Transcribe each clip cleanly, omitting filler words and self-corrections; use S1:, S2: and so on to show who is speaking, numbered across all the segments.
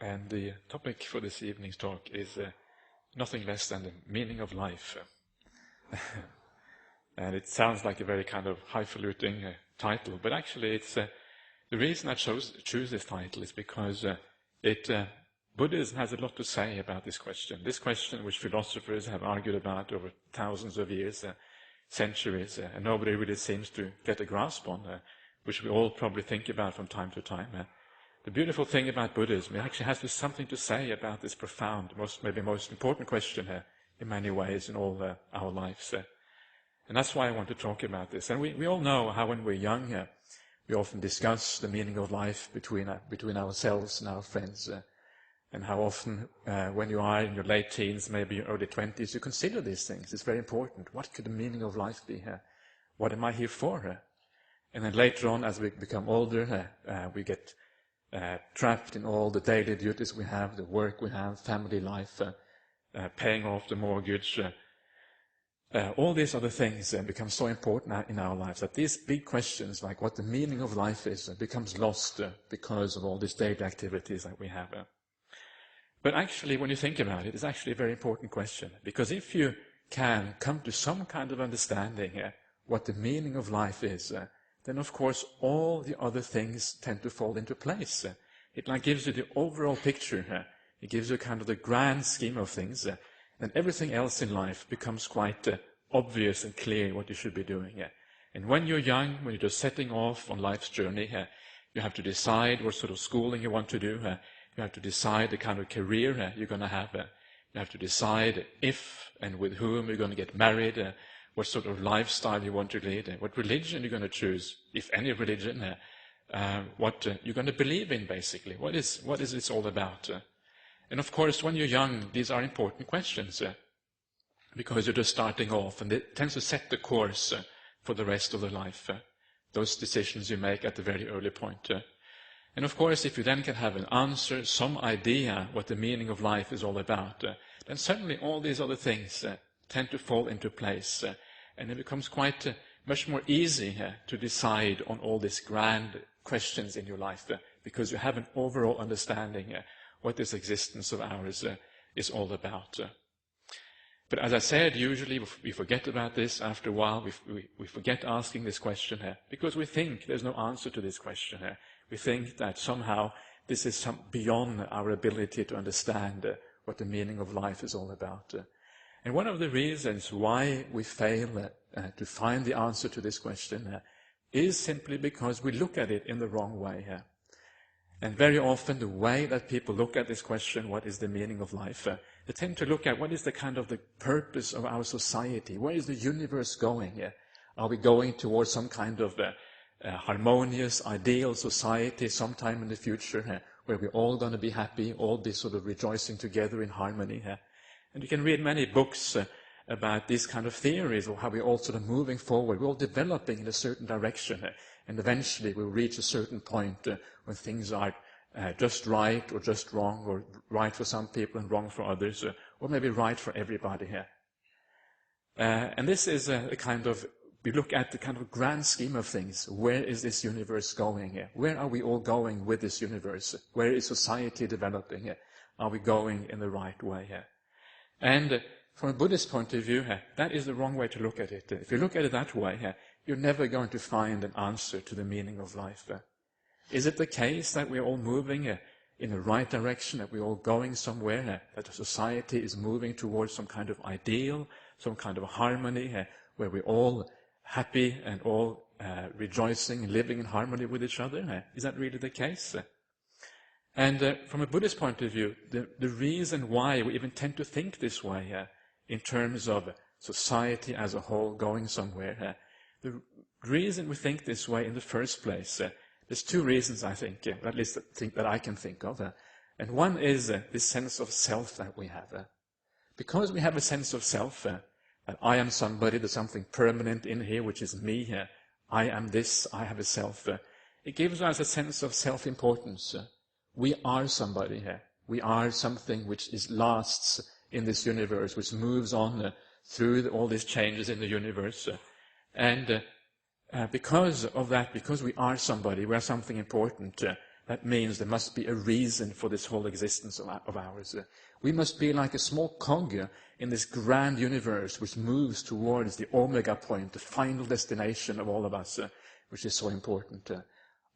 S1: And the topic for this evening's talk is nothing less than the meaning of life. And it sounds like a very kind of highfalutin title, but actually it's the reason I choose this title is because Buddhism has a lot to say about this question. This question which philosophers have argued about over thousands of years, centuries, and nobody really seems to get a grasp on, which we all probably think about from time to time. The beautiful thing about Buddhism, it actually has something to say about this profound, maybe most important question in many ways in all our lives. And that's why I want to talk about this. And we all know how when we're young, we often discuss the meaning of life between ourselves and our friends. And how often, when you are in your late teens, maybe your early 20s, you consider these things. It's very important. What could the meaning of life be here? What am I here for? And then later on, as we become older, we get trapped in all the daily duties we have, the work we have, family life, paying off the mortgage. All these other things become so important in our lives that these big questions, like what the meaning of life is, becomes lost because of all these daily activities that we have. But actually, when you think about it, it's actually a very important question. Because if you can come to some kind of understanding what the meaning of life is, then of course all the other things tend to fall into place. It like gives you the overall picture. It gives you kind of the grand scheme of things. And everything else in life becomes quite obvious and clear what you should be doing. And when you're young, when you're just setting off on life's journey, you have to decide what sort of schooling you want to do. You have to decide the kind of career you're going to have. You have to decide if and with whom you're going to get married, what sort of lifestyle you want to lead, what religion you're going to choose, if any religion, what you're going to believe in, basically. What is this all about? And of course, when you're young, these are important questions, because you're just starting off, and it tends to set the course for the rest of the life, those decisions you make at the very early point. And of course, if you then can have an answer, some idea what the meaning of life is all about, then suddenly all these other things tend to fall into place, and it becomes quite much more easy to decide on all these grand questions in your life, because you have an overall understanding what this existence of ours is all about. But as I said, usually we forget about this after a while. We forget asking this question because we think there's no answer to this question. We think that somehow this is beyond our ability to understand what the meaning of life is all about. And one of the reasons why we fail to find the answer to this question is simply because we look at it in the wrong way. And very often the way that people look at this question, what is the meaning of life, they tend to look at what is the kind of the purpose of our society. Where is the universe going? Are we going towards some kind of harmonious, ideal society sometime in the future where we're all going to be happy, all be sort of rejoicing together in harmony? And you can read many books about these kind of theories of how we're all sort of moving forward. We're all developing in a certain direction, and eventually we'll reach a certain point when things are just right or just wrong, or right for some people and wrong for others, or maybe right for everybody here. And this is a kind of, we look at the kind of grand scheme of things. Where is this universe going? Where are we all going with this universe? Where is society developing? Are we going in the right way? And from a Buddhist point of view, that is the wrong way to look at it. If you look at it that way, you're never going to find an answer to the meaning of life. Is it the case that we're all moving in the right direction, that we're all going somewhere, that the society is moving towards some kind of ideal, some kind of harmony, where we're all happy and all rejoicing and living in harmony with each other? Is that really the case? And from a Buddhist point of view, the reason why we even tend to think this way in terms of society as a whole going somewhere, the reason we think this way in the first place, there's two reasons, I think, at least that I can think of. And one is this sense of self that we have. Because we have a sense of self, that I am somebody, there's something permanent in here, which is me. I am this, I have a self. It gives us a sense of self-importance. We are somebody here. We are something which lasts in this universe, which moves on through all these changes in the universe. And because of that, because we are somebody, we are something important, that means there must be a reason for this whole existence of ours. We must be like a small cog in this grand universe which moves towards the omega point, the final destination of all of us, which is so important.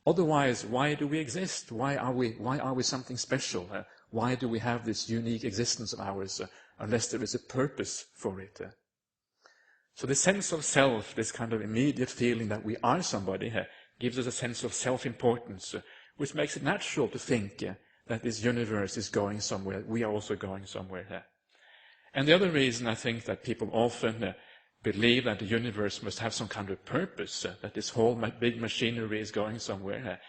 S1: Otherwise, why do we exist? Why are we something special? Why do we have this unique existence of ours unless there is a purpose for it? So the sense of self, this kind of immediate feeling that we are somebody, gives us a sense of self-importance, which makes it natural to think that this universe is going somewhere. We are also going somewhere. And the other reason I think that people often believe that the universe must have some kind of purpose, that this whole big machinery is going somewhere,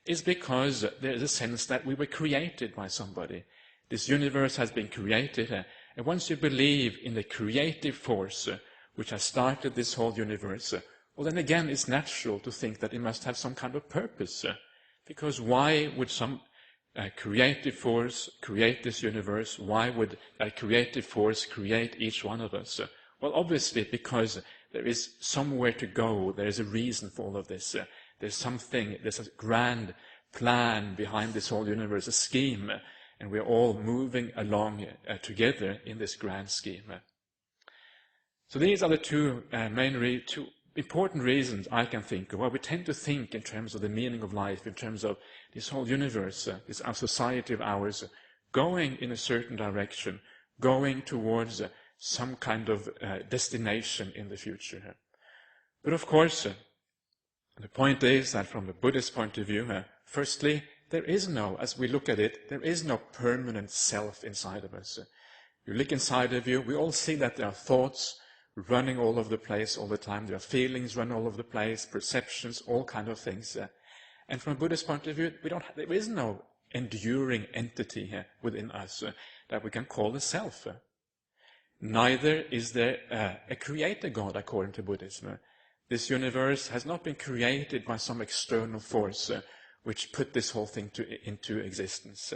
S1: is because there is a sense that we were created by somebody. This universe has been created, and once you believe in the creative force which has started this whole universe, well, then again it's natural to think that it must have some kind of purpose. Because why would some creative force create this universe? Why would that creative force create each one of us? Well, obviously, because there is somewhere to go. There is a reason for all of this. There's a grand plan behind this whole universe, a scheme, and we're all moving along together in this grand scheme. So these are the two important reasons I can think of why we tend to think in terms of the meaning of life, in terms of this whole universe, this our society of ours, going in a certain direction, going towards some kind of destination in the future. But of course, the point is that from the Buddhist point of view, firstly, there is no, as we look at it, there is no permanent self inside of us. You look inside of you, we all see that there are thoughts running all over the place all the time. There are feelings running all over the place, perceptions, all kind of things. And from a Buddhist point of view, there is no enduring entity within us that we can call a self. Neither is there a creator God according to Buddhism. This universe has not been created by some external force which put this whole thing into existence.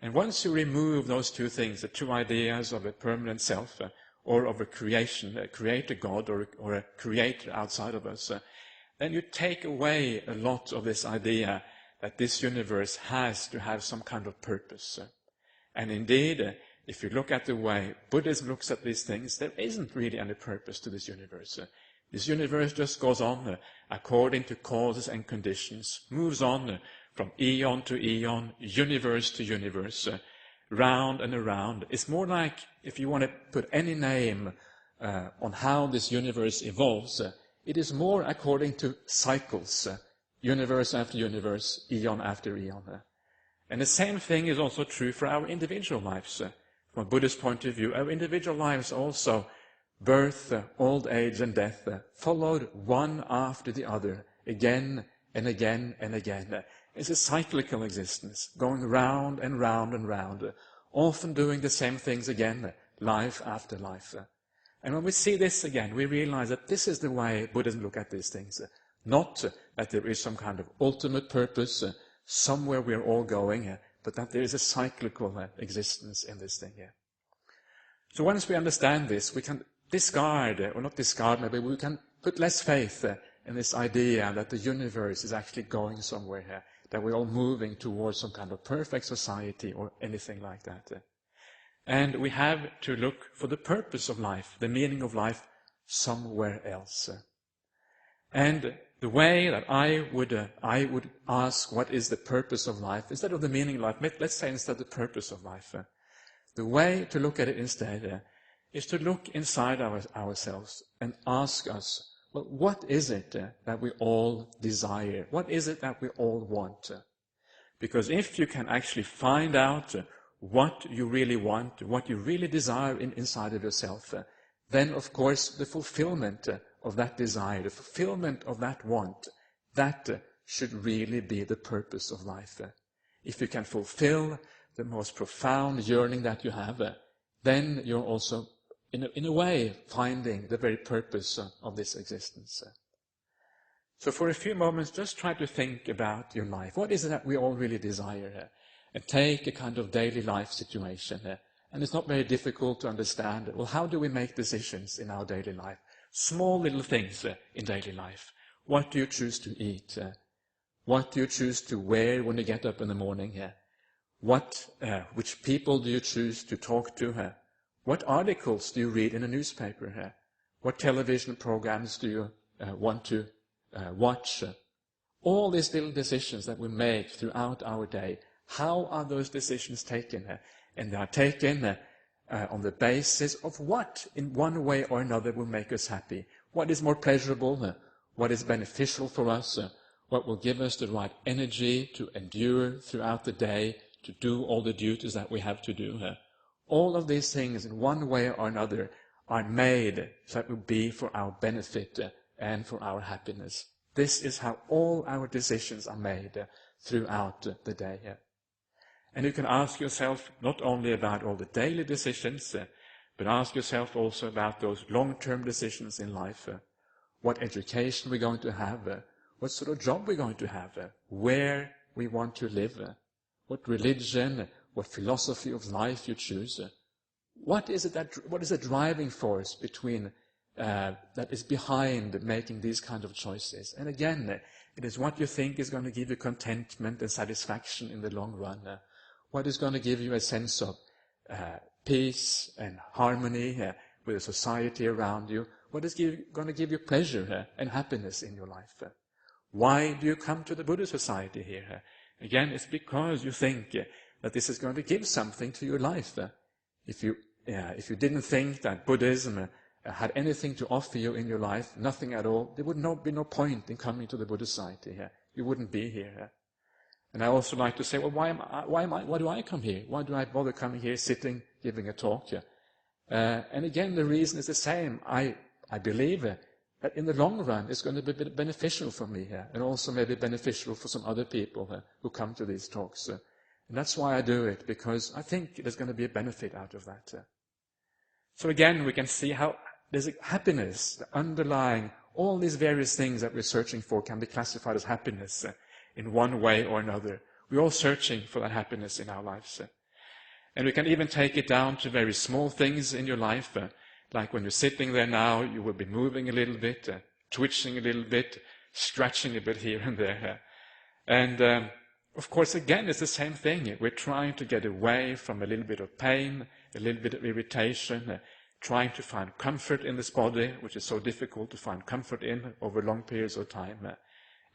S1: And once you remove those two things, the two ideas of a permanent self or of a creator God or a creator outside of us, then you take away a lot of this idea that this universe has to have some kind of purpose. And indeed, if you look at the way Buddhism looks at these things, there isn't really any purpose to this universe. This universe just goes on according to causes and conditions, moves on from eon to eon, universe to universe, round and around. It's more like, if you want to put any name on how this universe evolves, it is more according to cycles, universe after universe, eon after eon. And the same thing is also true for our individual lives. From a Buddhist point of view, our individual lives also, birth, old age and death, followed one after the other, again and again and again. It's a cyclical existence, going round and round and round, often doing the same things again, life after life. And when we see this again, we realize that this is the way Buddhism look at these things. Not that there is some kind of ultimate purpose, somewhere we're all going, but that there is a cyclical existence in this thing here. So once we understand this, we can discard, or not discard, maybe we can put less faith in this idea that the universe is actually going somewhere here, that we're all moving towards some kind of perfect society or anything like that. And we have to look for the purpose of life, the meaning of life, somewhere else. And the way that I would ask what is the purpose of life, instead of the meaning of life, let's say instead the purpose of life. The way to look at it instead is to look inside ourselves and ask us, well, what is it that we all desire? What is it that we all want? Because if you can actually find out what you really want, what you really desire inside of yourself, then, of course, the fulfillment of that desire, the fulfillment of that want, that should really be the purpose of life. If you can fulfill the most profound yearning that you have, then you're also, in a way, finding the very purpose of this existence. So for a few moments, just try to think about your life. What is it that we all really desire? And take a kind of daily life situation. And it's not very difficult to understand. Well, how do we make decisions in our daily life? Small little things in daily life. What do you choose to eat? What do you choose to wear when you get up in the morning? Which people do you choose to talk to? What articles do you read in a newspaper? What television programs do you want to watch? All these little decisions that we make throughout our day, how are those decisions taken? And they are taken on the basis of what, in one way or another, will make us happy. What is more pleasurable? What is beneficial for us? What will give us the right energy to endure throughout the day, to do all the duties that we have to do? All of these things, in one way or another, are made so that will be for our benefit and for our happiness. This is how all our decisions are made throughout the day. And you can ask yourself not only about all the daily decisions, but ask yourself also about those long-term decisions in life. What education we're going to have, what sort of job we're going to have, where we want to live, what religion, what philosophy of life you choose. What is the driving force that is behind making these kind of choices? And again, it is what you think is going to give you contentment and satisfaction in the long run. What is going to give you a sense of peace and harmony with the society around you? What is going to give you pleasure and happiness in your life? Why do you come to the Buddhist society here? Again, it's because you think that this is going to give something to your life. If you didn't think that Buddhism had anything to offer you in your life, nothing at all, there would be no point in coming to the Buddhist society here. You wouldn't be here. And I also like to say, well, why do I come here? Why do I bother coming here, sitting, giving a talk? And again, the reason is the same. I believe that in the long run, it's going to be beneficial for me here, and also maybe beneficial for some other people who come to these talks. And that's why I do it, because I think there's going to be a benefit out of that. So again, we can see how there's a happiness underlying all these various things that we're searching for can be classified as happiness in one way or another. We're all searching for that happiness in our lives. And we can even take it down to very small things in your life. Like when you're sitting there now, you will be moving a little bit, twitching a little bit, stretching a bit here and there. And of course, again, it's the same thing. We're trying to get away from a little bit of pain, a little bit of irritation, trying to find comfort in this body, which is so difficult to find comfort in over long periods of time.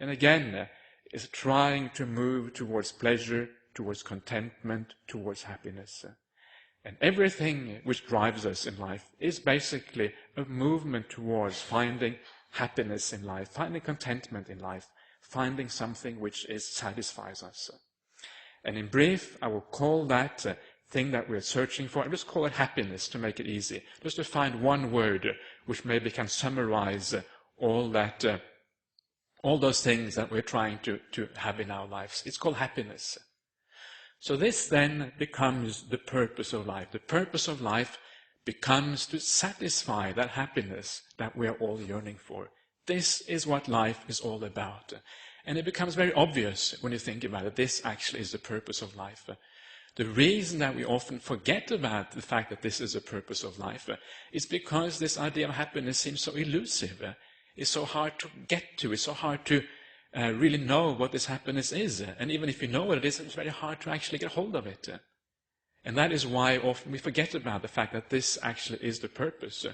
S1: And again, it's trying to move towards pleasure, towards contentment, towards happiness. And everything which drives us in life is basically a movement towards finding happiness in life, finding contentment in life, finding something which satisfies us. And in brief, I will call that thing that we're searching for, I'll just call it happiness to make it easy. Just to find one word which maybe can summarize all those things that we're trying to have in our lives. It's called happiness. So this then becomes the purpose of life. The purpose of life becomes to satisfy that happiness that we are all yearning for. This is what life is all about. And it becomes very obvious when you think about it. This actually is the purpose of life. The reason that we often forget about the fact that this is the purpose of life is because this idea of happiness seems so elusive. It's so hard to get to. It's so hard to really know what this happiness is. And even if you know what it is, it's very hard to actually get hold of it. And that is why often we forget about the fact that this actually is the purpose.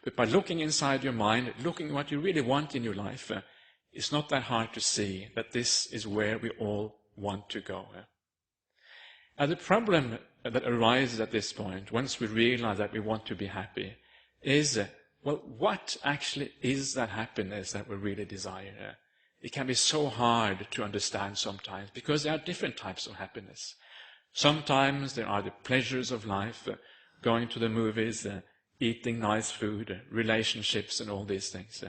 S1: But by looking inside your mind, looking at what you really want in your life, it's not that hard to see that this is where we all want to go. And the problem that arises at this point, once we realize that we want to be happy, is, well, what actually is that happiness that we really desire? It can be so hard to understand sometimes, because there are different types of happiness. Sometimes there are the pleasures of life, going to the movies, eating nice food, relationships and all these things.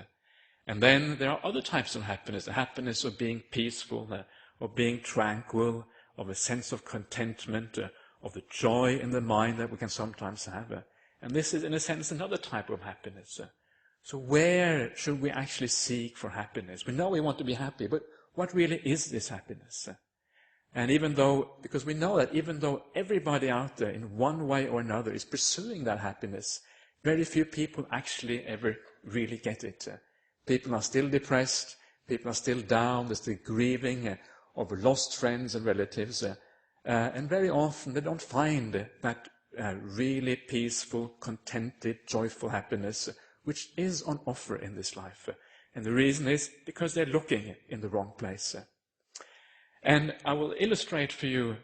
S1: And then there are other types of happiness, the happiness of being peaceful, of being tranquil, of a sense of contentment, of the joy in the mind that we can sometimes have. And this is, in a sense, another type of happiness. So where should we actually seek for happiness? We know we want to be happy, but what really is this happiness? And because we know that even though everybody out there in one way or another is pursuing that happiness, very few people actually ever really get it. People are still depressed, People are still down, they're still grieving over lost friends and relatives. And very often they don't find that really peaceful, contented, joyful happiness which is on offer in this life. And the reason is because they're looking in the wrong place. And I will illustrate for you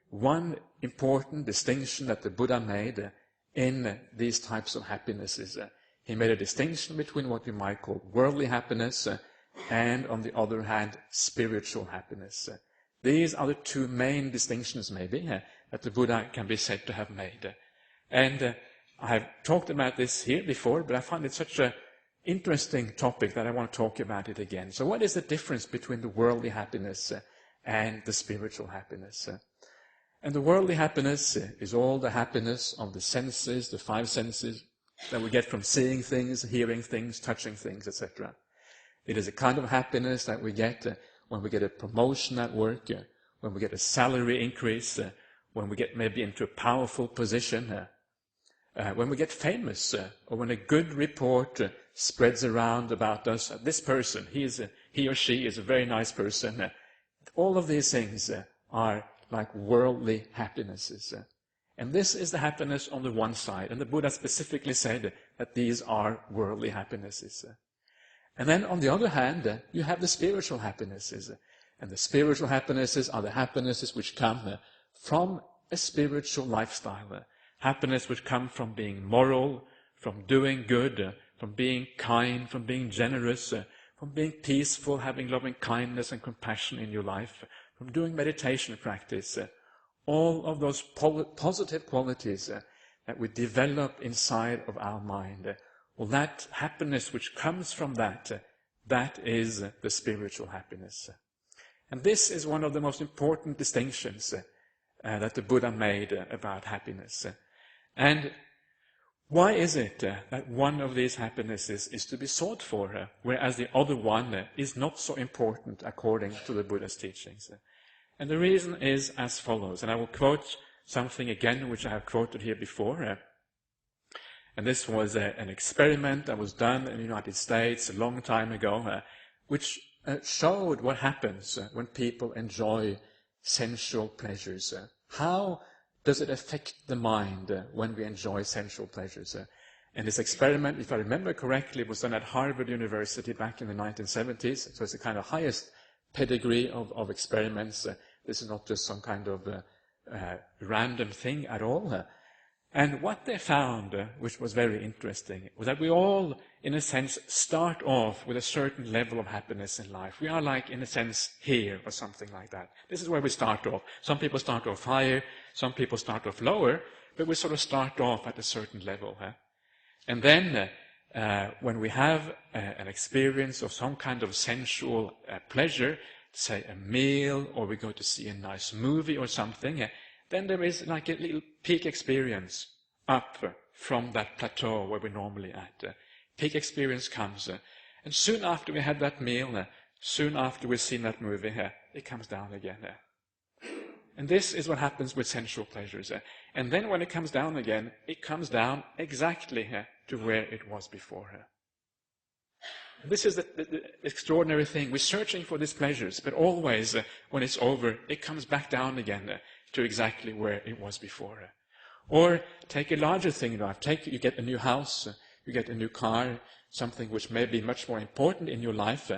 S1: one important distinction that the Buddha made in these types of happinesses. He made a distinction between what we might call worldly happiness and, on the other hand, spiritual happiness. These are the two main distinctions, maybe, that the Buddha can be said to have made. And I have talked about this here before, but I find it such an interesting topic that I want to talk about it again. So what is the difference between the worldly happiness and the spiritual happiness? And the worldly happiness is all the happiness of the senses, the five senses, that we get from seeing things, hearing things, touching things, etc. It is a kind of happiness that we get when we get a promotion at work, when we get a salary increase, when we get maybe into a powerful position, when we get famous, or when a good report spreads around about us. This person, he or she is a very nice person. All of these things are like worldly happinesses. And this is the happiness on the one side. And the Buddha specifically said that these are worldly happinesses. And then on the other hand, you have the spiritual happinesses. And the spiritual happinesses are the happinesses which come from a spiritual lifestyle. Happiness which come from being moral, from doing good, from being kind, from being generous, from being peaceful, having loving kindness and compassion in your life, from doing meditation practice. All of those positive qualities that we develop inside of our mind. Well, that happiness which comes from that is the spiritual happiness. And this is one of the most important distinctions that the Buddha made about happiness. And why is it that one of these happinesses is to be sought for, whereas the other one is not so important according to the Buddha's teachings? And the reason is as follows, and I will quote something again which I have quoted here before. And this was an experiment that was done in the United States a long time ago, which showed what happens when people enjoy sensual pleasures. How does it affect the mind when we enjoy sensual pleasures? And this experiment, if I remember correctly, was done at Harvard University back in the 1970s. So it's the kind of highest pedigree of experiments. This is not just some kind of random thing at all. And what they found, which was very interesting, was that we all, in a sense, start off with a certain level of happiness in life. We are like, in a sense, here or something like that. This is where we start off. Some people start off higher, some people start off lower, but we sort of start off at a certain level. And then, when we have an experience of some kind of sensual pleasure, say a meal, or we go to see a nice movie or something, then there is like a little peak experience up from that plateau where we're normally at. Peak experience comes, and soon after we had that meal, soon after we've seen that movie, it comes down again. And this is what happens with sensual pleasures. And then when it comes down again, it comes down exactly to where it was before. This is the extraordinary thing. We're searching for these pleasures, but always, when it's over, it comes back down again to exactly where it was before. Or take a larger thing in life. You get a new house, you get a new car, something which may be much more important in your life,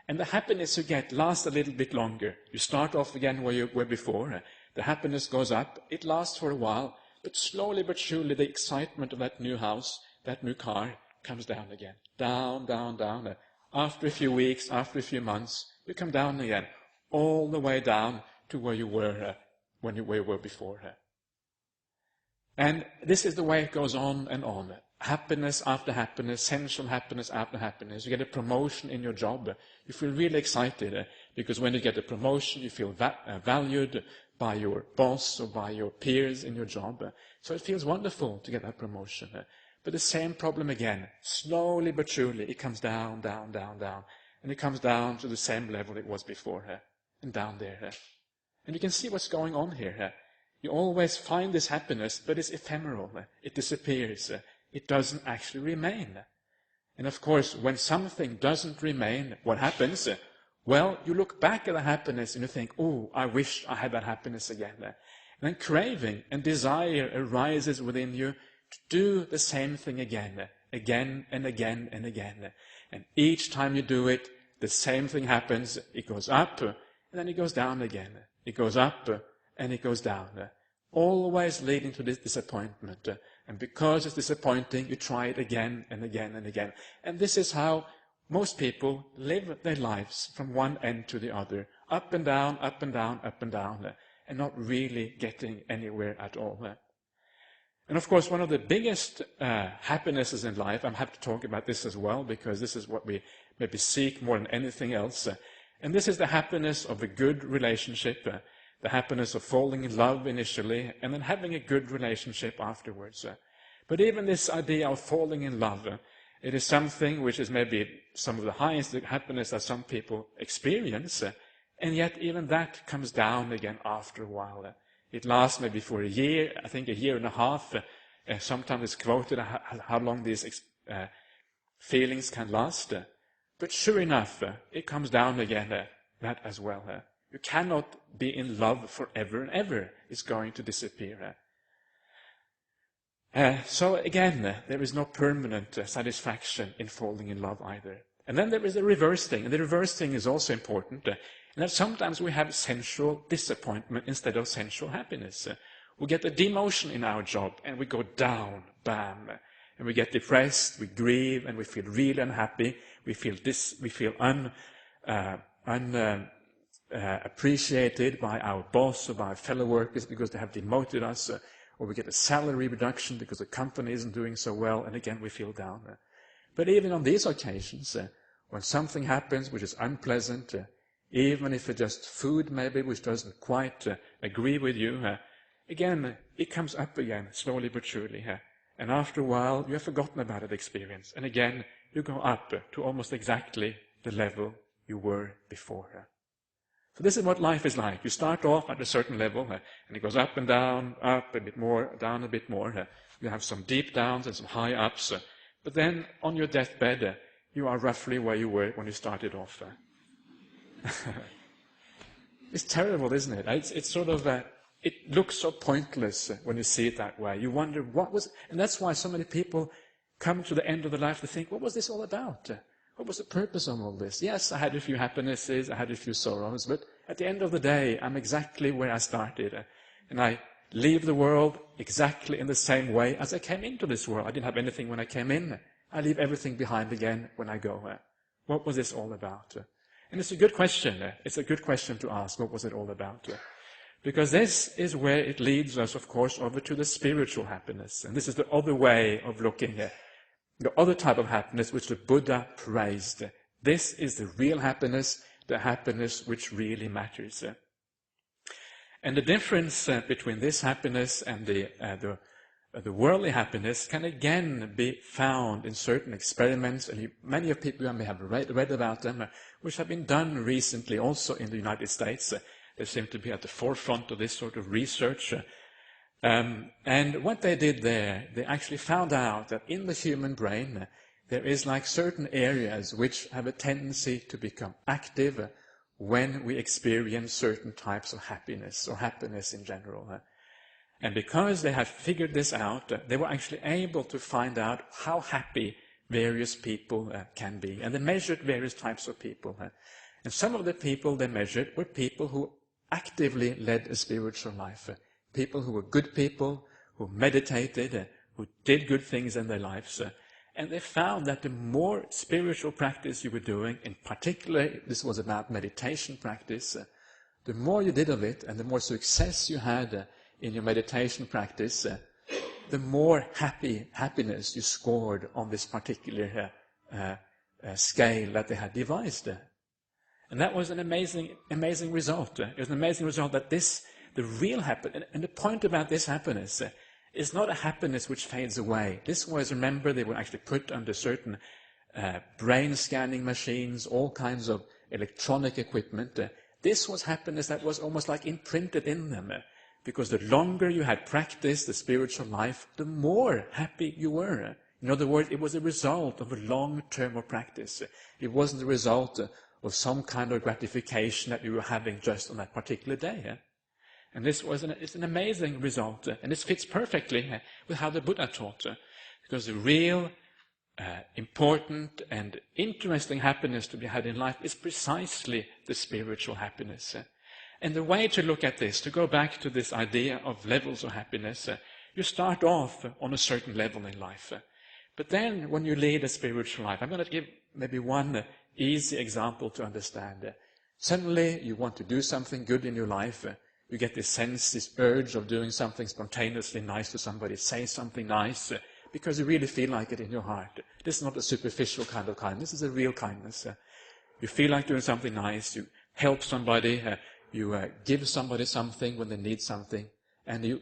S1: and the happiness you get lasts a little bit longer. You start off again where you were before. The happiness goes up. It lasts for a while, but slowly but surely the excitement of that new house, that new car, comes down again. Down, down, down. After a few weeks, after a few months, you come down again, all the way down to where you were where you were before. And this is the way it goes on and on. Happiness after happiness, sensual happiness after happiness. You get a promotion in your job. You feel really excited because when you get a promotion, you feel valued by your boss or by your peers in your job. So it feels wonderful to get that promotion. But the same problem again. Slowly but surely, it comes down, down, down, down. And it comes down to the same level it was before. And down there. And you can see what's going on here. You always find this happiness, but it's ephemeral. It disappears. It doesn't actually remain. And of course, when something doesn't remain, what happens? Well, you look back at the happiness and you think, oh, I wish I had that happiness again. And then craving and desire arises within you to do the same thing again and again and again. And each time you do it, the same thing happens. It goes up and then it goes down again. It goes up and it goes down. Always leading to this disappointment. And because it's disappointing, you try it again and again and again. And this is how most people live their lives from one end to the other. Up and down, up and down, up and down. And not really getting anywhere at all. And of course, one of the biggest happinesses in life, I'm happy to talk about this as well, because this is what we maybe seek more than anything else. And this is the happiness of a good relationship, the happiness of falling in love initially, and then having a good relationship afterwards. But even this idea of falling in love, it is something which is maybe some of the highest happiness that some people experience, and yet even that comes down again after a while. It lasts maybe for a year, I think a year and a half. Sometimes it's quoted how long these feelings can last. But sure enough, it comes down again, that as well. You cannot be in love forever and ever. It's going to disappear. So again, there is no permanent satisfaction in falling in love either. And then there is the reverse thing, and the reverse thing is also important. And that sometimes we have sensual disappointment instead of sensual happiness. We get a demotion in our job, and we go down, bam. And we get depressed, we grieve, and we feel really unhappy. We feel appreciated by our boss or by our fellow workers because they have demoted us. Or we get a salary reduction because the company isn't doing so well, and again we feel down. But even on these occasions, when something happens which is unpleasant, even if it's just food maybe which doesn't quite agree with you, again it comes up again, slowly but surely. And after a while you have forgotten about that experience. And again you go up to almost exactly the level you were before. So this is what life is like. You start off at a certain level, and it goes up and down, up a bit more, down a bit more. You have some deep downs and some high ups. But then on your deathbed, you are roughly where you were when you started off. It's terrible, isn't it? It's sort of, it looks so pointless when you see it that way. You wonder and that's why so many people come to the end of their life to think, what was this all about? What was the purpose of all this? Yes, I had a few happinesses, I had a few sorrows, but at the end of the day, I'm exactly where I started. And I leave the world exactly in the same way as I came into this world. I didn't have anything when I came in. I leave everything behind again when I go. What was this all about? And it's a good question. It's a good question to ask, what was it all about? Because this is where it leads us, of course, over to the spiritual happiness. And this is the other way of looking at the other type of happiness which the Buddha praised. This is the real happiness, the happiness which really matters. And the difference between this happiness and the worldly happiness can again be found in certain experiments, and many of people may have read about them, which have been done recently also in the United States. They seem to be at the forefront of this sort of research. And what they did there, they actually found out that in the human brain, there is like certain areas which have a tendency to become active when we experience certain types of happiness, or happiness in general. And because they had figured this out, they were actually able to find out how happy various people can be. And they measured various types of people. And some of the people they measured were people who actively led a spiritual life. People who were good people, who meditated, who did good things in their lives. And they found that the more spiritual practice you were doing, in particular, this was about meditation practice, the more you did of it and the more success you had in your meditation practice, the more happiness you scored on this particular scale that they had devised. And that was an amazing result. It was an amazing result that the real happiness, and the point about this happiness is not a happiness which fades away. This was, remember, they were actually put under certain brain scanning machines, all kinds of electronic equipment. This was happiness that was almost like imprinted in them. Because the longer you had practiced the spiritual life, the more happy you were. In other words, it was a result of a long term of practice. It wasn't the result of some kind of gratification that we were having just on that particular day. And this was it's an amazing result, and this fits perfectly with how the Buddha taught. Because the real important and interesting happiness to be had in life is precisely the spiritual happiness. And the way to look at this, to go back to this idea of levels of happiness, you start off on a certain level in life. But then when you lead a spiritual life, I'm going to give maybe one easy example to understand. Suddenly you want to do something good in your life. You get this sense, this urge of doing something spontaneously nice to somebody, say something nice, because you really feel like it in your heart. This is not a superficial kind of kindness, this is a real kindness. You feel like doing something nice, you help somebody, you give somebody something when they need something, and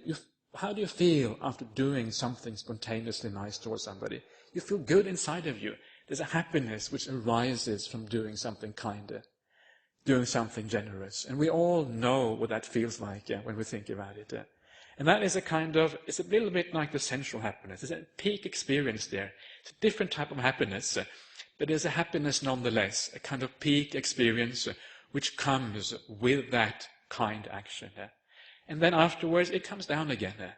S1: how do you feel after doing something spontaneously nice towards somebody? You feel good inside of you. There's a happiness which arises from doing something kinder, doing something generous. And we all know what that feels like when we think about it. And that is it's a little bit like the sensual happiness. It's a peak experience there. It's a different type of happiness, but there's a happiness nonetheless, a kind of peak experience which comes with that kind action. And then afterwards it comes down again.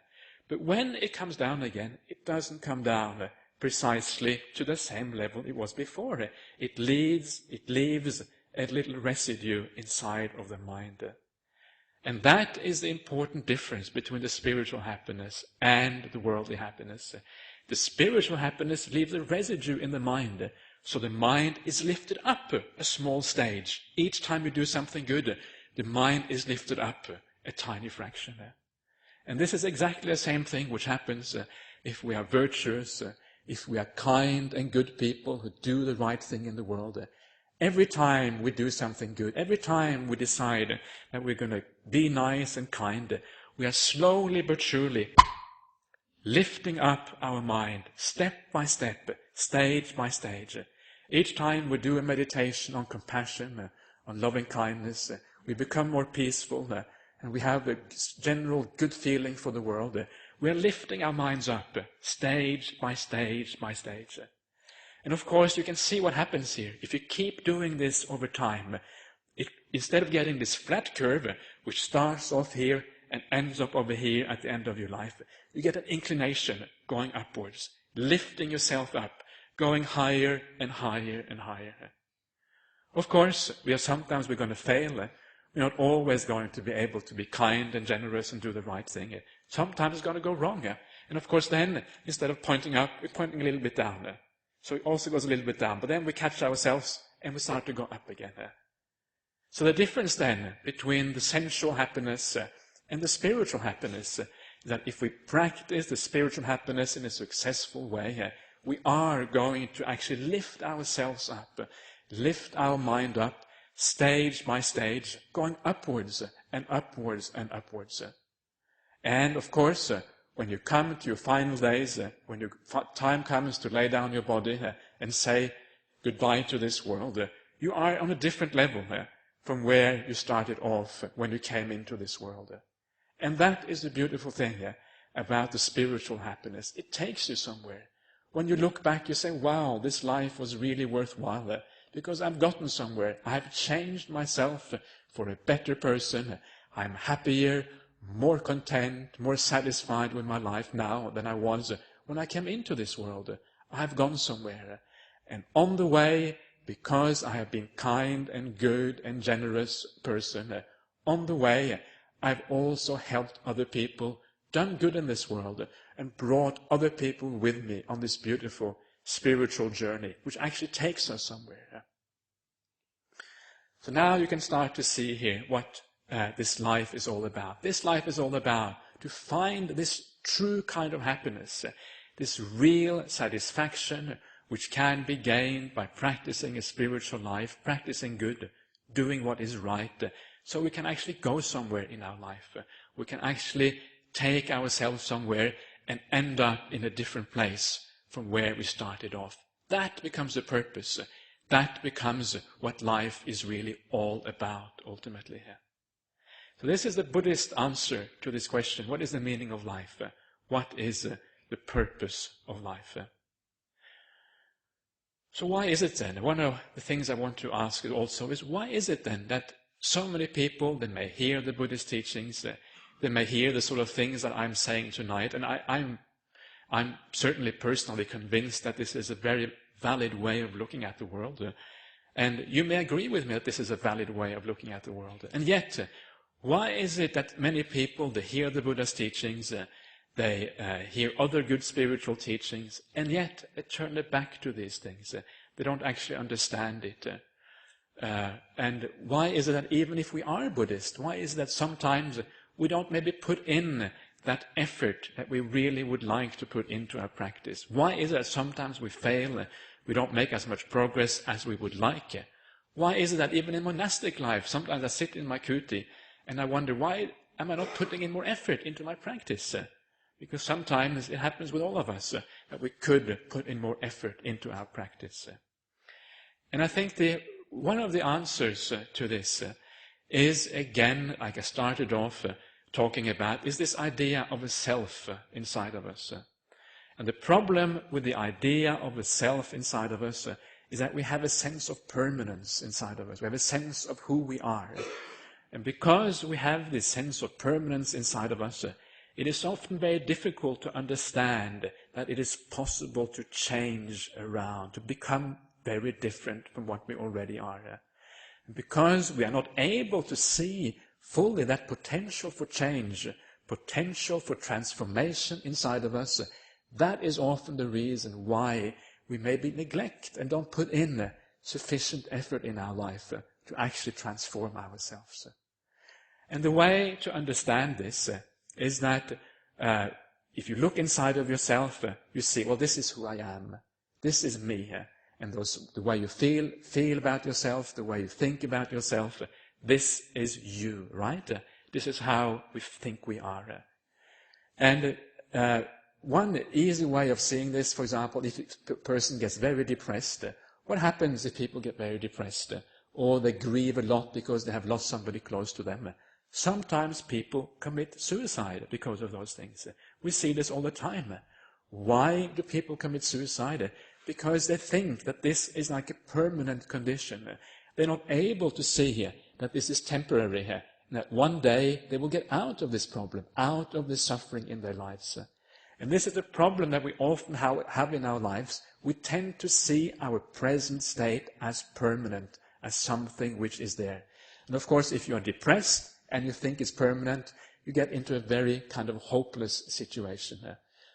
S1: But when it comes down again, it doesn't come down precisely to the same level it was before. It leaves a little residue inside of the mind. And that is the important difference between the spiritual happiness and the worldly happiness. The spiritual happiness leaves a residue in the mind, so the mind is lifted up a small stage. Each time you do something good, the mind is lifted up a tiny fraction. And this is exactly the same thing which happens if we are virtuous, if we are kind and good people who do the right thing in the world. Every time we do something good, every time we decide that we're going to be nice and kind, we are slowly but surely lifting up our mind, step by step, stage by stage. Each time we do a meditation on compassion, on loving kindness, we become more peaceful, and we have a general good feeling for the world. We are lifting our minds up, stage by stage by stage. And of course, you can see what happens here. If you keep doing this over time, instead of getting this flat curve, which starts off here and ends up over here at the end of your life, you get an inclination going upwards, lifting yourself up, going higher and higher and higher. Of course, sometimes we're going to fail. We're not always going to be able to be kind and generous and do the right thing. Sometimes it's going to go wrong. And of course then, instead of pointing up, we're pointing a little bit down. So it also goes a little bit down. But then we catch ourselves and we start to go up again. So the difference then between the sensual happiness and the spiritual happiness is that if we practice the spiritual happiness in a successful way, we are going to actually lift ourselves up, lift our mind up, stage by stage, going upwards and upwards and upwards. And of course, when you come to your final days, when your time comes to lay down your body and say goodbye to this world, you are on a different level from where you started off when you came into this world. And that is the beautiful thing about the spiritual happiness. It takes you somewhere. When you look back, you say, wow, this life was really worthwhile because I've gotten somewhere. I've changed myself for a better person. I'm happier, more content, more satisfied with my life now than I was when I came into this world. I've gone somewhere. And on the way, because I have been kind and good and generous person, on the way, I've also helped other people, done good in this world, and brought other people with me on this beautiful spiritual journey, which actually takes us somewhere. So now you can start to see here what this life is all about. This life is all about to find this true kind of happiness, this real satisfaction which can be gained by practicing a spiritual life, practicing good, doing what is right, so we can actually go somewhere in our life. We can actually take ourselves somewhere and end up in a different place from where we started off. That becomes the purpose. That becomes what life is really all about, ultimately. So this is the Buddhist answer to this question. What is the meaning of life? What is the purpose of life? So why is it then? One of the things I want to ask also is, why is it then that so many people, they may hear the Buddhist teachings, they may hear the sort of things that I'm saying tonight, and I'm certainly personally convinced that this is a very valid way of looking at the world. And you may agree with me that this is a valid way of looking at the world. And yet, why is it that many people, they hear the Buddha's teachings, they hear other good spiritual teachings, and yet they turn their back to these things? They don't actually understand it. And why is it that even if we are Buddhist, why is it that sometimes we don't maybe put in that effort that we really would like to put into our practice? Why is it that sometimes we fail, we don't make as much progress as we would like? Why is it that even in monastic life, sometimes I sit in my kuti and I wonder, why am I not putting in more effort into my practice? Because sometimes it happens with all of us that we could put in more effort into our practice. And I think one of the answers to this is, again, like I started off talking about, is this idea of a self inside of us. And the problem with the idea of a self inside of us is that we have a sense of permanence inside of us. We have a sense of who we are. And because we have this sense of permanence inside of us, it is often very difficult to understand that it is possible to change around, to become very different from what we already are. And because we are not able to see fully that potential for change, potential for transformation inside of us, that is often the reason why we maybe neglect and don't put in sufficient effort in our life to actually transform ourselves. And the way to understand this is that if you look inside of yourself, you see, well, this is who I am. This is me. And the way you feel about yourself, the way you think about yourself, this is you, right? This is how we think we are. And one easy way of seeing this, for example, if a person gets very depressed, what happens if people get very depressed? Or they grieve a lot because they have lost somebody close to them? Sometimes people commit suicide because of those things. We see this all the time. Why do people commit suicide? Because they think that this is like a permanent condition. They're not able to see here that this is temporary here, and that one day they will get out of this problem, out of this suffering in their lives. And this is the problem that we often have in our lives. We tend to see our present state as permanent, as something which is there. And of course, if you are depressed and you think it's permanent, you get into a very kind of hopeless situation.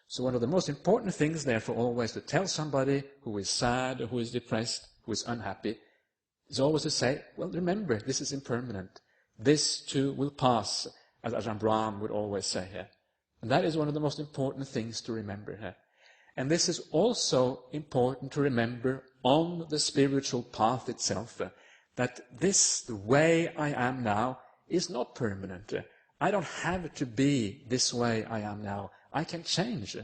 S1: So one of the most important things, therefore, always to tell somebody who is sad, or who is depressed, who is unhappy, is always to say, well, remember, this is impermanent. This too will pass, as Ajahn Brahmali would always say here. And that is one of the most important things to remember here. And this is also important to remember on the spiritual path itself, that this, the way I am now, is not permanent. I don't have to be this way I am now. I can change.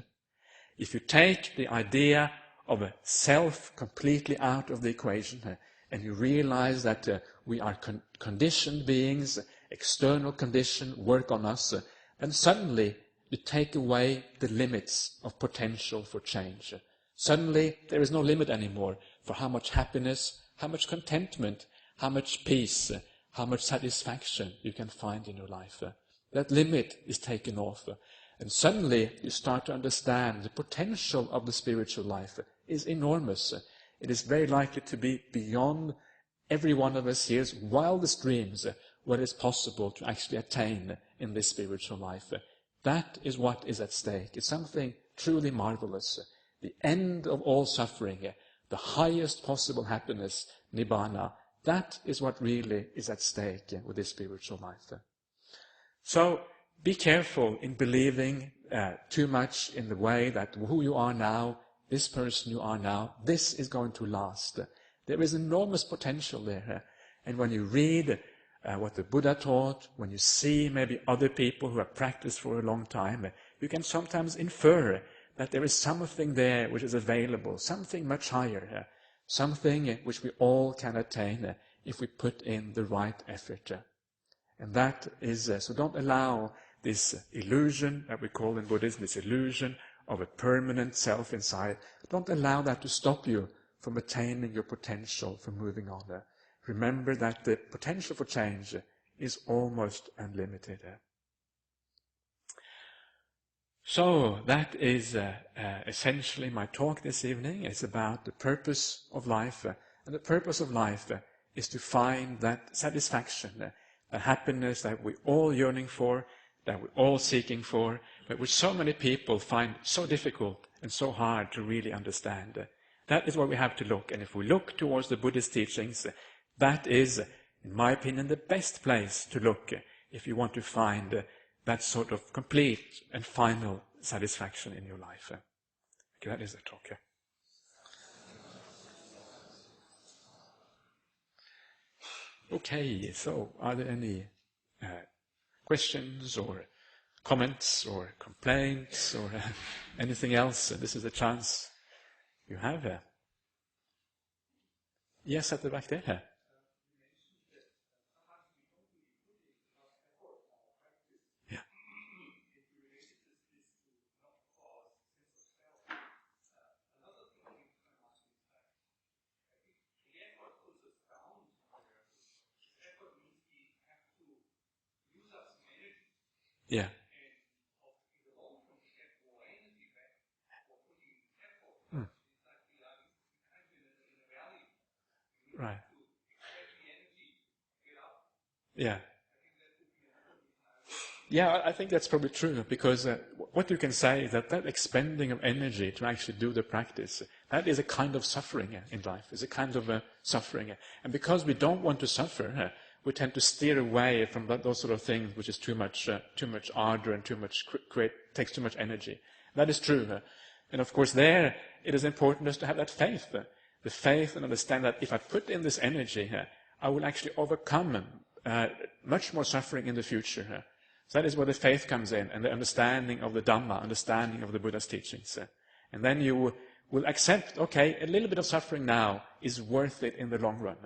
S1: If you take the idea of a self completely out of the equation, and you realize that we are conditioned beings, external condition work on us, then suddenly you take away the limits of potential for change. Suddenly there is no limit anymore for how much happiness, how much contentment, how much peace, how much satisfaction you can find in your life. That limit is taken off. And suddenly you start to understand the potential of the spiritual life is enormous. It is very likely to be beyond every one of us here's wildest dreams what is possible to actually attain in this spiritual life. That is what is at stake. It's something truly marvelous. The end of all suffering, the highest possible happiness, nibbana, that is what really is at stake with this spiritual life. So be careful in believing too much in the way that who you are now, this person you are now, this is going to last. There is enormous potential there. And when you read what the Buddha taught, when you see maybe other people who have practiced for a long time, you can sometimes infer that there is something there which is available, something much higher, something which we all can attain if we put in the right effort. And that is, so don't allow this illusion that we call in Buddhism, this illusion of a permanent self inside, don't allow that to stop you from attaining your potential, from moving on. Remember that the potential for change is almost unlimited. So that is essentially my talk this evening. It's about the purpose of life. And the purpose of life is to find that satisfaction, the happiness that we're all yearning for, that we're all seeking for, but which so many people find so difficult and so hard to really understand. That is where we have to look. And if we look towards the Buddhist teachings, that is, in my opinion, the best place to look if you want to find that sort of complete and final satisfaction in your life. Okay, that is the talk. Okay, so are there any questions or comments or complaints or anything else? This is a chance you have. Yes, at the back there. Yeah. Mm. Right. Yeah. Yeah, I think that's probably true, because what you can say is that expending of energy to actually do the practice, that is a kind of suffering in life. It's a kind of suffering. And because we don't want to suffer, we tend to steer away from those sort of things which is too much ardor and takes too much energy. That is true. And of course there, it is important just to have that faith. The faith and understand that if I put in this energy, I will actually overcome much more suffering in the future. So that is where the faith comes in, and the understanding of the Dhamma, understanding of the Buddha's teachings. And then you will accept, okay, a little bit of suffering now is worth it in the long run.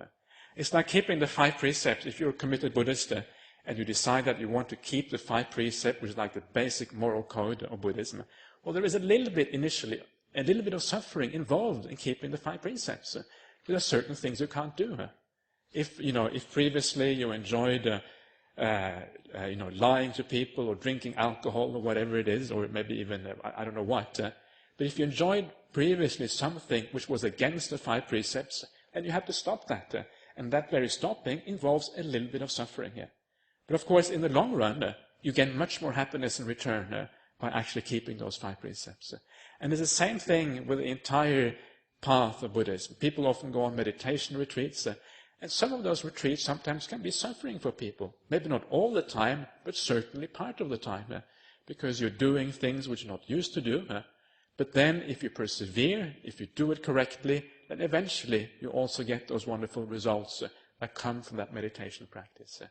S1: It's like keeping the 5 precepts. If you're a committed Buddhist and you decide that you want to keep the 5 precepts, which is like the basic moral code of Buddhism, well, there is a little bit initially, a little bit of suffering involved in keeping the 5 precepts. There are certain things you can't do. If previously you enjoyed lying to people or drinking alcohol or whatever it is, or maybe even, I don't know what. But if you enjoyed previously something which was against the 5 precepts, then you have to stop that. And that very stopping involves a little bit of suffering here. But of course, in the long run, you gain much more happiness in return by actually keeping those 5 precepts. And it's the same thing with the entire path of Buddhism. People often go on meditation retreats, and some of those retreats sometimes can be suffering for people. Maybe not all the time, but certainly part of the time, because you're doing things which you're not used to do. But then if you persevere, if you do it correctly, then eventually you also get those wonderful results that come from that meditation practice.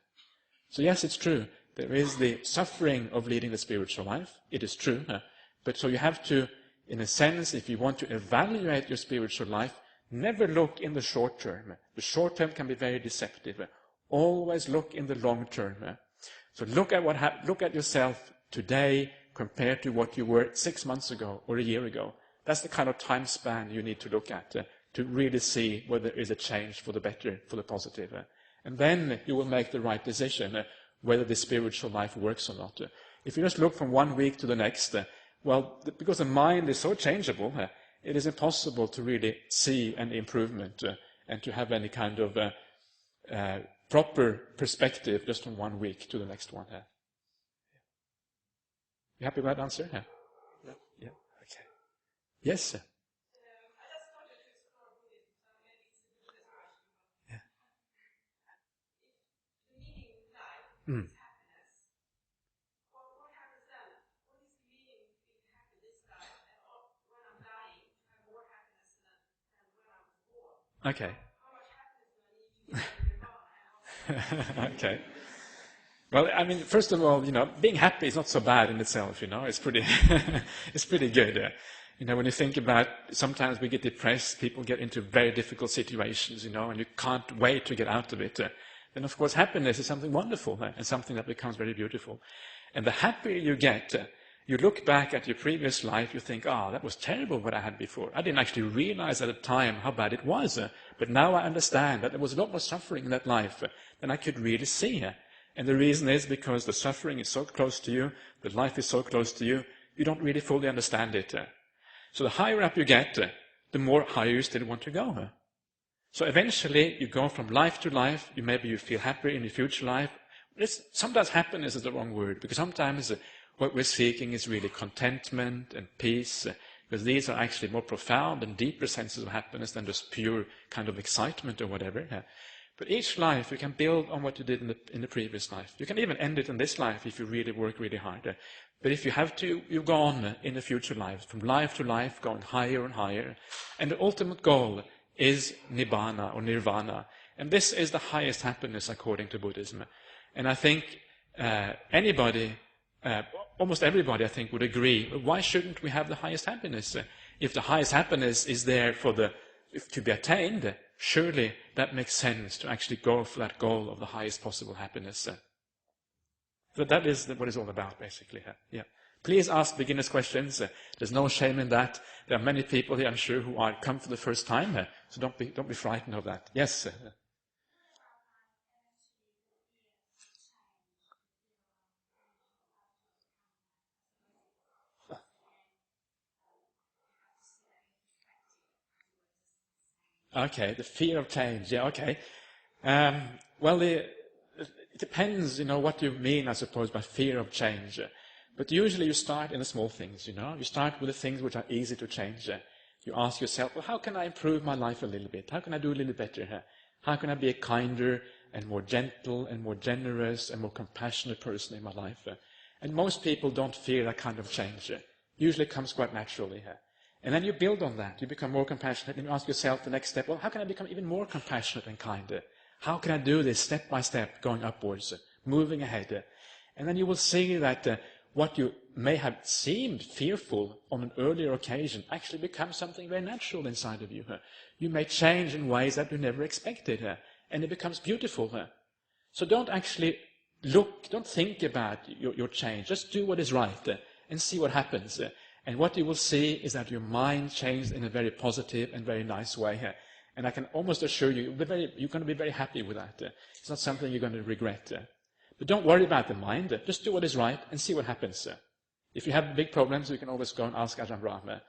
S1: So yes, it's true. There is the suffering of leading the spiritual life. It is true. But so you have to, in a sense, if you want to evaluate your spiritual life, never look in the short term. The short term can be very deceptive. Always look in the long term. So look at yourself today compared to what you were 6 months ago or a year ago. That's the kind of time span you need to look at to really see whether there is a change for the better, for the positive. And then you will make the right decision whether the spiritual life works or not. If you just look from one week to the next, because the mind is so changeable, it is impossible to really see any improvement and to have any kind of proper perspective just from one week to the next one. You happy with that answer? Yeah. Okay. Yes, sir. Mm. Okay. Okay. Well, I mean, first of all, being happy is not so bad in itself, It's pretty, it's pretty good. When you think about, sometimes we get depressed, people get into very difficult situations, and you can't wait to get out of it. Then, of course, happiness is something wonderful and something that becomes very beautiful. And the happier you get, You look back at your previous life, you think, that was terrible what I had before. I didn't actually realize at the time how bad it was. But now I understand that there was a lot more suffering in that life than I could really see. And the reason is because the suffering is so close to you, the life is so close to you, you don't really fully understand it. So the higher up you get, the more higher you still want to go. So eventually you go from life to life. Maybe you feel happier in your future life. Sometimes happiness is the wrong word, because sometimes what we're seeking is really contentment and peace, because these are actually more profound and deeper senses of happiness than just pure kind of excitement or whatever. But each life you can build on what you did in the previous life. You can even end it in this life if you really work really hard. But if you have to, you go on in the future lives, from life to life, going higher and higher. And the ultimate goal is Nibbana or Nirvana. And this is the highest happiness according to Buddhism. And I think almost everybody, I think, would agree. Why shouldn't we have the highest happiness? If the highest happiness is there to be attained, surely that makes sense to actually go for that goal of the highest possible happiness. So that is what it's all about, basically. Yeah. Please ask beginners questions. There's no shame in that. There are many people here, I'm sure, who are come for the first time. So don't be frightened of that. Yes. Okay, the fear of change. Yeah, okay. Well, it depends, what you mean, I suppose, by fear of change. But usually you start in the small things, You start with the things which are easy to change. You ask yourself, well, how can I improve my life a little bit? How can I do a little better? How can I be a kinder and more gentle and more generous and more compassionate person in my life? And most people don't fear that kind of change. Usually it comes quite naturally. And then you build on that. You become more compassionate, and you ask yourself the next step, well, how can I become even more compassionate and kinder? How can I do this step by step, going upwards, moving ahead? And then you will see that what you may have seemed fearful on an earlier occasion actually becomes something very natural inside of you. You may change in ways that you never expected, and it becomes beautiful. So don't actually don't think about your change. Just do what is right and see what happens. And what you will see is that your mind changes in a very positive and very nice way. And I can almost assure you, you're going to be very happy with that. It's not something you're going to regret. But don't worry about the mind. Just do what is right and see what happens. If you have big problems, you can always go and ask Ajahn Brahmali.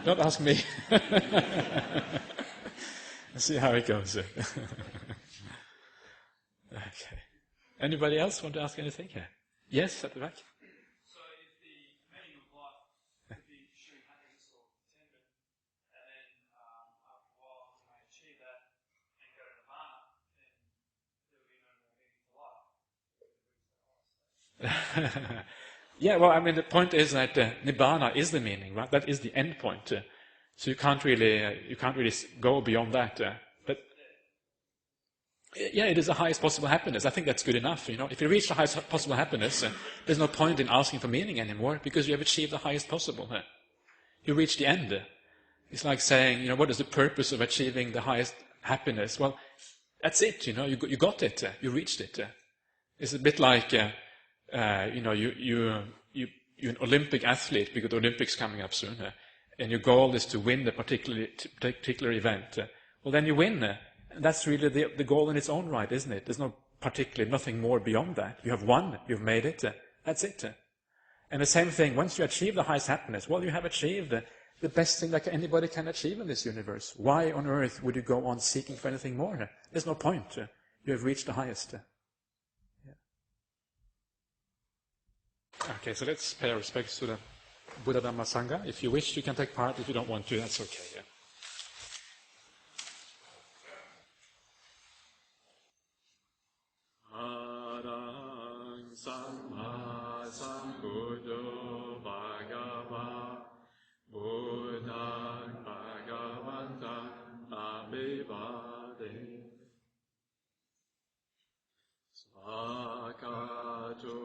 S1: Don't ask me. See how it goes. Okay. Anybody else want to ask anything here? Yes, at the back. Yeah, well, I mean, the point is that Nibbana is the meaning, right? That is the end point. So you can't really go beyond that. But yeah, it is the highest possible happiness. I think that's good enough. If you reach the highest possible happiness, there's no point in asking for meaning anymore, because you have achieved the highest possible. You reach the end. It's like saying, what is the purpose of achieving the highest happiness? Well, that's it. You got it. You reached it. It's a bit like. You're an Olympic athlete because the Olympics coming up soon, and your goal is to win the particular event. Well, then you win. And that's really the goal in its own right, isn't it? There's nothing more beyond that. You have won. You've made it. That's it. And the same thing, once you achieve the highest happiness, well, you have achieved the best thing that anybody can achieve in this universe. Why on earth would you go on seeking for anything more? There's no point. You have reached the highest. Okay, so let's pay our respects to the Buddha Dharma Sangha. If you wish, you can take part. If you don't want to, that's okay. Yeah. Arahang Samma Sambuddho Bhagava Buddhaṃ Bhagavatam Abhivade Svakato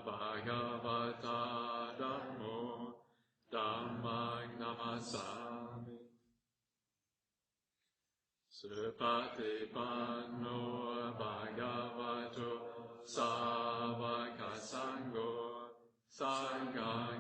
S1: Bhagavata Dhammo Dhammang Namasami Supatipanno Bhagavato Savaka Sangho
S2: Sangha